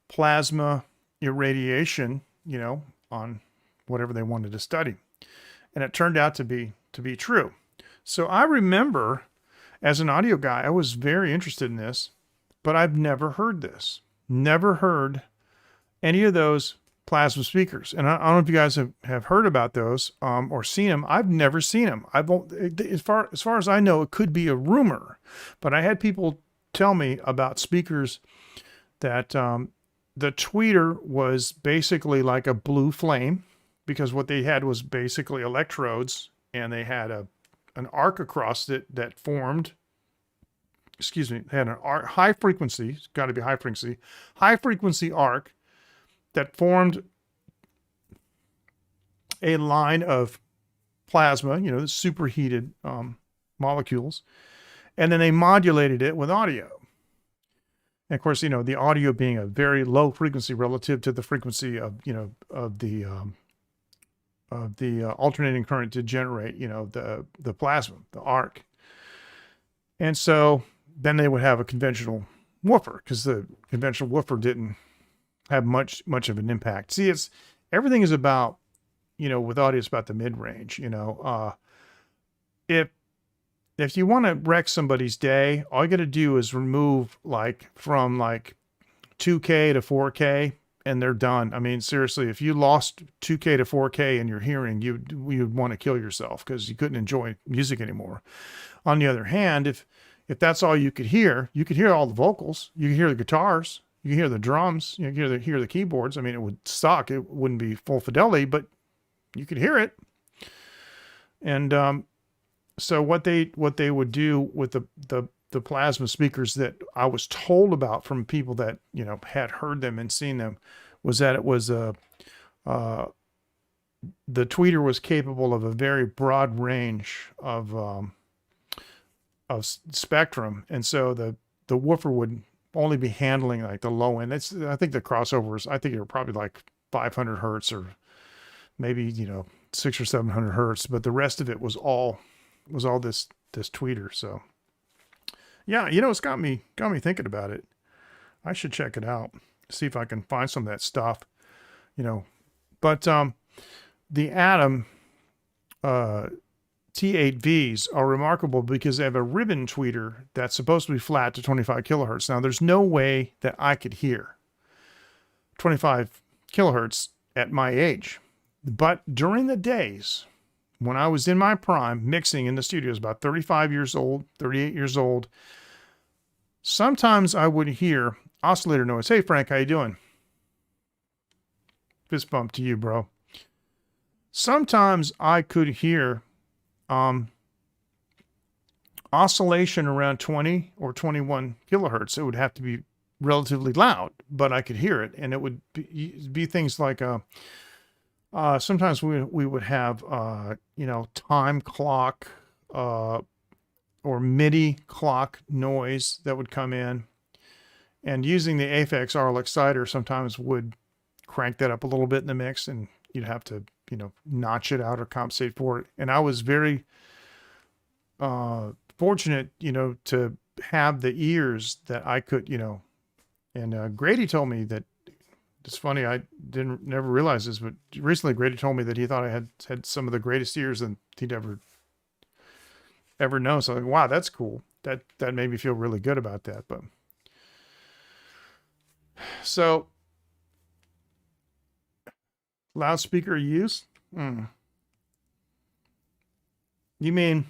plasma irradiation, you know, on whatever they wanted to study. And it turned out to be true. So I remember, as an audio guy, I was very interested in this, but I've never heard this. Never heard any of those plasma speakers. And I don't know if you guys have heard about those or seen them. I've never seen them. As far as I know, it could be a rumor, but I had people tell me about speakers that the tweeter was basically like a blue flame, because what they had was basically electrodes, and they had an arc across it that formed, excuse me, had an arc, high frequency, it's got to be high frequency arc that formed a line of plasma, you know, the superheated molecules, and then they modulated it with audio. And of course, you know, the audio being a very low frequency relative to the frequency of, you know, of the alternating current to generate, you know, the plasma, the arc. And so then they would have a conventional woofer, because the conventional woofer didn't have much of an impact. See, everything is about, you know, with audio, it's about the mid-range, you know. If you want to wreck somebody's day, all you got to do is remove from 2K to 4K, and they're done. I mean, seriously, if you lost 2K to 4K in your hearing, you'd want to kill yourself, because you couldn't enjoy music anymore. On the other hand, if that's all you could hear all the vocals, you could hear the guitars, you can hear the drums, you can hear the keyboards. I mean, it would suck. It wouldn't be full fidelity, but you could hear it. And so what they would do with the plasma speakers that I was told about from people that, you know, had heard them and seen them, was that it was the tweeter was capable of a very broad range of spectrum, and so the woofer would only be handling like the low end. I think the crossovers, I think they're probably like 500 hertz or maybe, you know, 600 or 700 hertz, but the rest of it was all this tweeter. So yeah, you know, it's got me thinking about it. I should check it out, see if I can find some of that stuff, you know. But the Atom T8Vs are remarkable because they have a ribbon tweeter that's supposed to be flat to 25 kilohertz. Now, there's no way that I could hear 25 kilohertz at my age. But during the days when I was in my prime mixing in the studios, about 35 years old, 38 years old, sometimes I would hear oscillator noise. Hey, Frank, how you doing? Fist bump to you, bro. Sometimes I could hear oscillation around 20 or 21 kilohertz. It would have to be relatively loud, but I could hear it. And it would be things like, sometimes we would have, you know, time clock, or MIDI clock noise that would come in, and using the Aphex RL Exciter sometimes would crank that up a little bit in the mix, and you'd have to, you know, notch it out or compensate for it. And I was very fortunate, you know, to have the ears that I could, you know, and Grady told me that, it's funny, I never realized this, but recently Grady told me that he thought I had some of the greatest ears that he'd ever known. So I'm like, wow, that's cool. That made me feel really good about that. But so loudspeaker use? You mean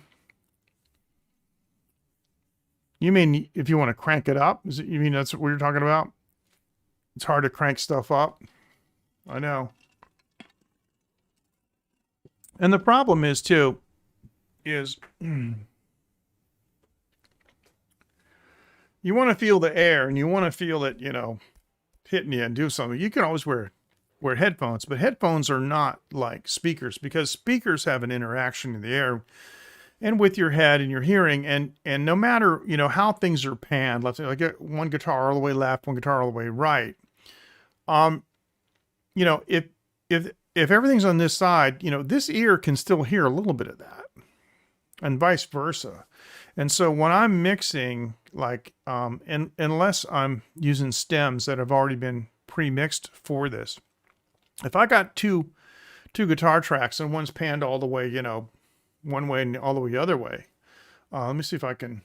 if you want to crank it up? You mean that's what you're talking about? It's hard to crank stuff up. I know. And the problem is too, is you want to feel the air and you want to feel it, you know, hitting you and do something. You can always wear headphones, but headphones are not like speakers, because speakers have an interaction in the air and with your head and your hearing, and no matter, you know, how things are panned, let's say I get one guitar all the way left, one guitar all the way right. You know, if everything's on this side, you know, this ear can still hear a little bit of that, and vice versa. And so when I'm mixing, like, and unless I'm using stems that have already been pre-mixed for this, if I got two guitar tracks and one's panned all the way, you know, one way and all the way the other way. Let me see if I can,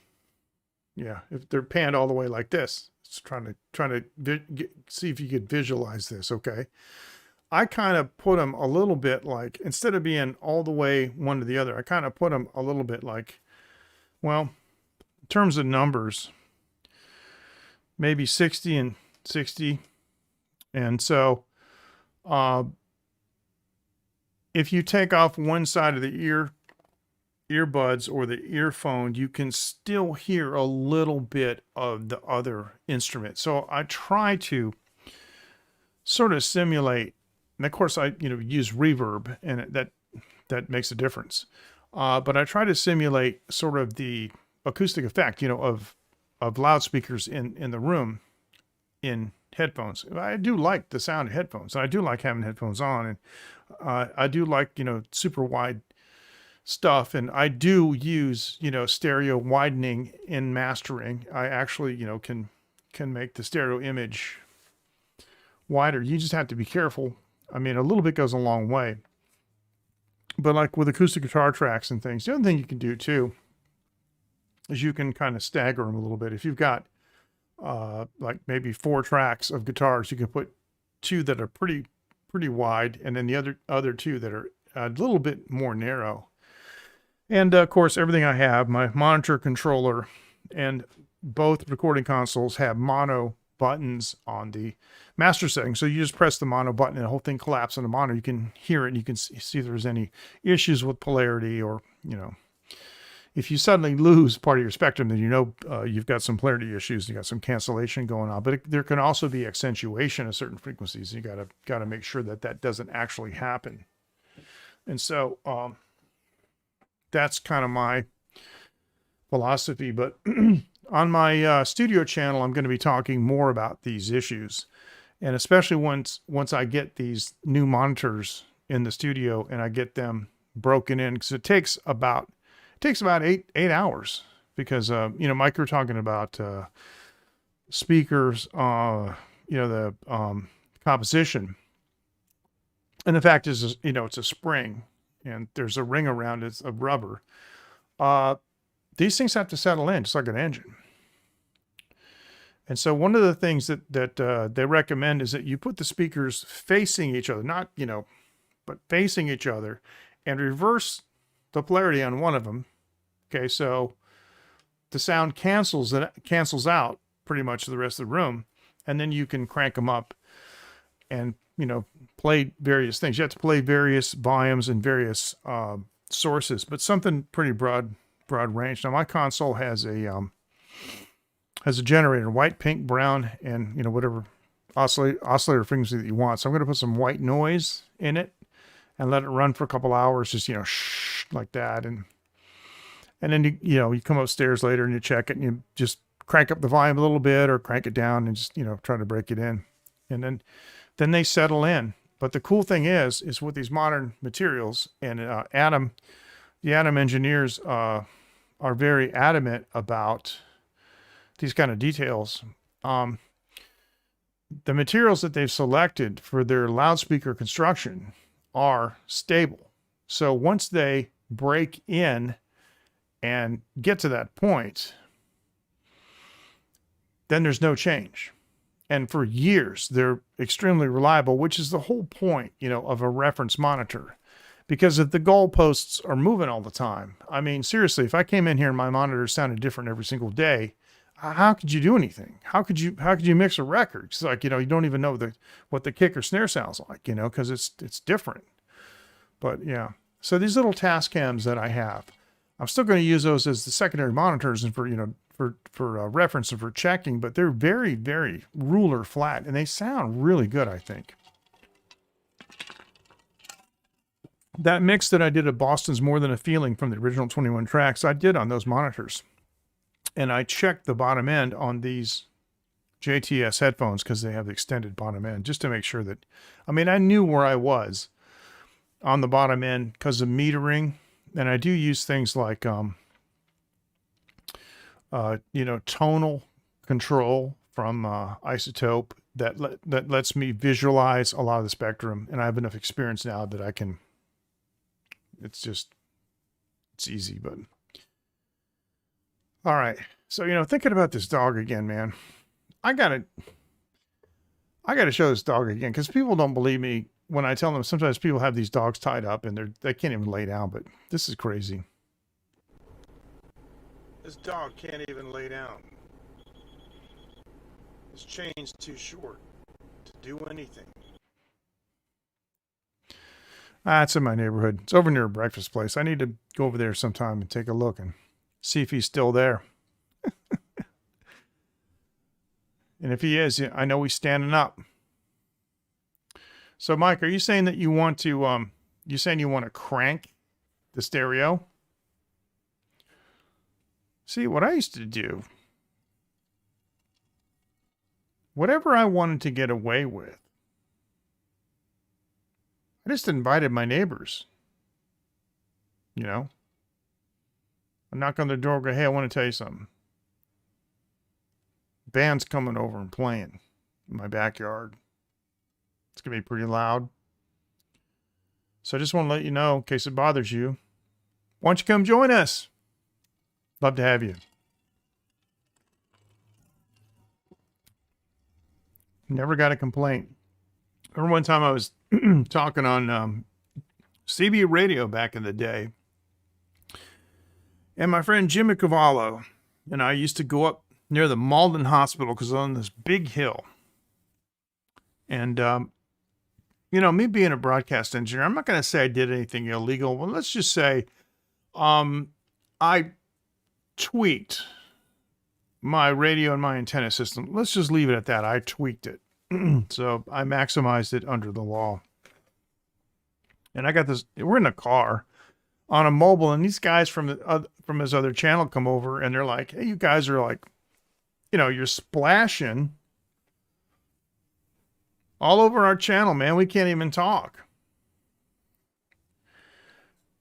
yeah, if they're panned all the way like this, it's trying to see if you could visualize this. Okay. I kind of put them a little bit like, instead of being all the way one to the other, I kind of put them a little bit like, well, in terms of numbers, maybe 60 and 60. And so, if you take off one side of the earbuds or the earphone, you can still hear a little bit of the other instrument. So I try to sort of simulate, and of course I, you know, use reverb, and that makes a difference. But I try to simulate sort of the acoustic effect, you know, of loudspeakers in the room in headphones. I do like the sound of headphones. I do like having headphones on, and I do like, you know, super wide stuff, and I do use, you know, stereo widening in mastering. I actually, you know, can make the stereo image wider. You just have to be careful. I mean, a little bit goes a long way. But like with acoustic guitar tracks and things, the other thing you can do too is you can kind of stagger them a little bit. If you've got like maybe 4 tracks of guitars, you can put 2 that are pretty wide, and then the other 2 that are a little bit more narrow. And of course, everything I have, my monitor controller and both recording consoles have mono buttons on the master setting. So you just press the mono button and the whole thing collapses on the mono. You can hear it and you can see if there's any issues with polarity, or, you know, if you suddenly lose part of your spectrum, then you know you've got some polarity issues, you got some cancellation going on. But there can also be accentuation of certain frequencies. You got to make sure that doesn't actually happen. And so that's kind of my philosophy. But on my studio channel, I'm going to be talking more about these issues, and especially once I get these new monitors in the studio and I get them broken in, because it takes about 8 hours, because Mike, you're talking about speakers, the composition, and the fact is it's a spring and there's a ring around it of rubber. These things have to settle in just like an engine. And so one of the things that they recommend is that you put the speakers facing each other, not, but facing each other, and reverse the polarity on one of them. Okay, so the sound cancels out pretty much the rest of the room, and then you can crank them up and, play various things. You have to play various volumes and various sources, but something pretty broad range. Now my console has a generator, white, pink, brown, and whatever oscillator frequency that you want. So I'm going to put some white noise in it and let it run for a couple hours, just shh, like that, and then you come upstairs later and you check it and you just crank up the volume a little bit or crank it down and just try to break it in, and then they settle in. But the cool thing is with these modern materials, and the Atom engineers are very adamant about these kind of details. The materials that they've selected for their loudspeaker construction are stable. So once they break in and get to that point, then there's no change. And for years, they're extremely reliable, which is the whole point, of a reference monitor. Because if the goalposts are moving all the time, I mean, seriously, if I came in here and my monitor sounded different every single day, how could you do anything? How could you mix a record? It's like, you don't even know what the kick or snare sounds like, because it's different. But yeah, so these little task cams that I have, I'm still going to use those as the secondary monitors and for reference and for checking, but they're very, very ruler flat, and they sound really good, I think. That mix that I did at Boston's More Than a Feeling from the original 21 tracks, I did on those monitors. And I checked the bottom end on these JTS headphones because they have the extended bottom end, just to make sure that, I knew where I was on the bottom end because of metering. And I do use things like, tonal control from Isotope that lets me visualize a lot of the spectrum. And I have enough experience now that I can, it's easy, but all right. So, thinking about this dog again, man, I gotta show this dog again, because people don't believe me when I tell them sometimes people have these dogs tied up and they can't even lay down, but this is crazy. This dog can't even lay down. This chain's too short to do anything. It's in my neighborhood. It's over near a breakfast place. I need to go over there sometime and take a look and see if he's still there. And if he is, I know he's standing up. So, Mike, are you saying that you want to, crank the stereo? See, what I used to do, whatever I wanted to get away with, I just invited my neighbors. I knock on their door and go, hey, I want to tell you something. Band's coming over and playing in my backyard. It's going to be pretty loud. So I just want to let you know, in case it bothers you, why don't you come join us? Love to have you. Never got a complaint. Remember one time I was talking on CB radio back in the day, and my friend Jimmy Cavallo and I used to go up near the Malden Hospital because on this big hill. And, me being a broadcast engineer, I'm not going to say I did anything illegal. Well, let's just say I tweaked my radio and my antenna system. Let's just leave it at that. I tweaked it. So I maximized it under the law. And I got this, we're in a car on a mobile, and these guys from his other channel come over, and they're like, hey, you guys are like you're splashing all over our channel, man. We can't even talk.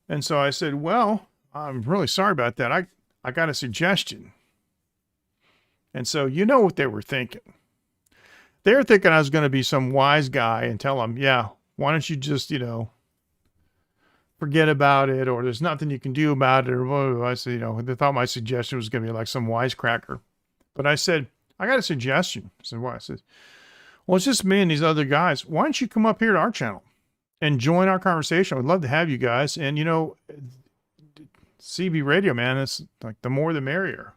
And so I said, well, I'm really sorry about that. I got a suggestion. And so you know what they were thinking. They were thinking I was going to be some wise guy and tell them, yeah, why don't you just, forget about it, or there's nothing you can do about it, or blah, blah, blah. I said, they thought my suggestion was going to be like some wisecracker. But I said, I got a suggestion. I said, what? I said, well, it's just me and these other guys. Why don't you come up here to our channel and join our conversation? I would love to have you guys. And, CB radio, man, it's like the more the merrier.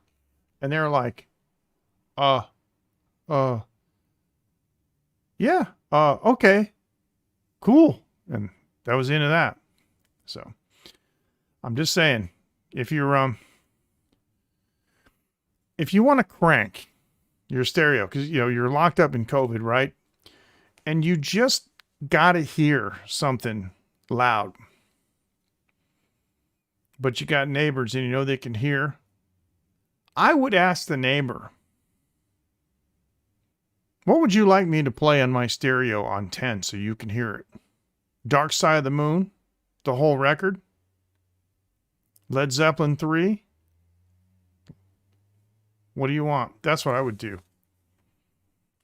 And they're like, yeah, okay, cool. And that was the end of that. So I'm just saying, if you want to crank your stereo, because you're locked up in COVID, right? And you just gotta hear something loud, but you got neighbors and they can hear. I would ask the neighbor, what would you like me to play on my stereo on 10 so you can hear it? Dark Side of the Moon, the whole record? Led Zeppelin 3? What do you want? That's what I would do.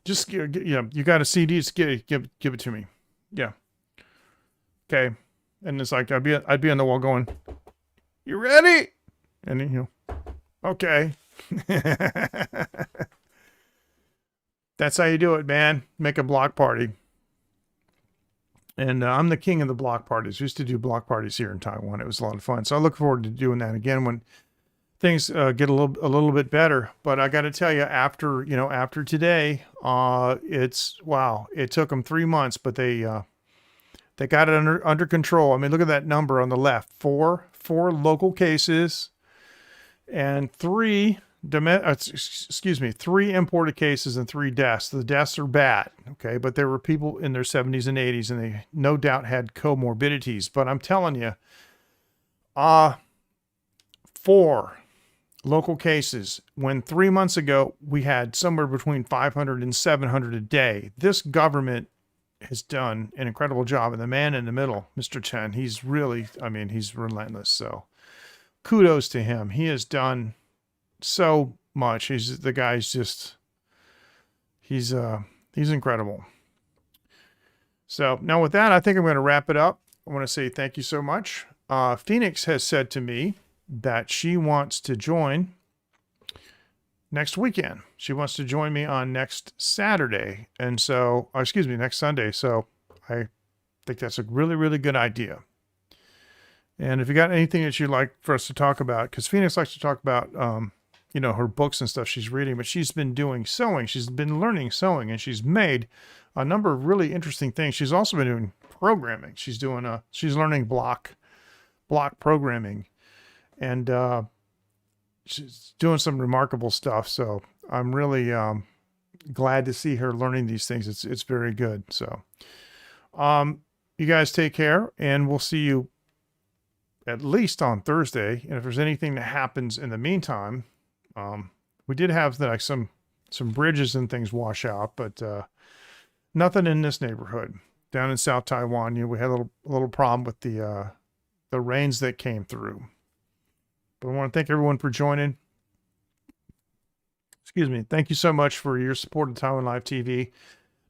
Just, you got a CD, just give it to me. Yeah. Okay. And it's like, I'd be on the wall going, you ready? And then, okay. That's how you do it, man. Make a block party. And I'm the king of the block parties. We used to do block parties here in Taiwan. It was a lot of fun. So I look forward to doing that again when things get a little bit better. But I got to tell you, after today, wow. It took them 3 months, but they got it under control. I mean, look at that number on the left: four local cases and three imported cases and 3 deaths. The deaths are bad, okay, but there were people in their 70s and 80s, and they no doubt had comorbidities. But I'm telling you, 4 local cases, when 3 months ago we had somewhere between 500 and 700 a day. This government has done an incredible job, and the man in the middle, Mr. Chen, he's really, he's relentless. So kudos to him. He has done so much. He's incredible. So now with that, I think I'm going to wrap it up. I want to say thank you so much. Phoenix has said to me that she wants to join next weekend. She wants to join me on next Saturday. And so, next Sunday. So I think that's a really, really good idea. And if you got anything that you'd like for us to talk about, because Phoenix likes to talk about, her books and stuff she's reading, but she's been doing sewing. She's been learning sewing, and she's made a number of really interesting things. She's also been doing programming. She's learning block programming, and she's doing some remarkable stuff. So I'm really glad to see her learning these things. It's very good. So you guys take care, and we'll see you at least on Thursday. And if there's anything that happens in the meantime, we did have some bridges and things wash out, but nothing in this neighborhood. Down in South Taiwan, we had a little problem with the rains that came through. But I want to thank everyone for joining. Excuse me. Thank you so much for your support of Taiwan Live TV.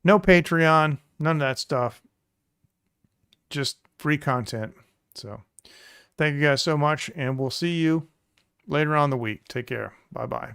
No Patreon, none of that stuff. Just free content. So thank you guys so much, and we'll see you later on in the week. Take care. Bye-bye.